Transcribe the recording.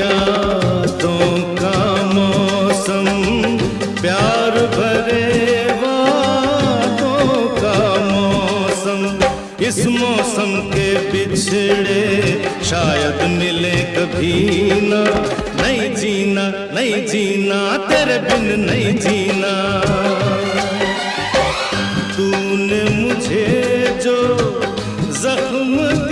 यादों का मौसम, प्यार भरे वादों का मौसम। इस मौसम के बिछड़े शायद मिले कभी ना। नहीं जीना, नहीं जीना, तेरे बिन नहीं जीना। तूने मुझे जो जख्म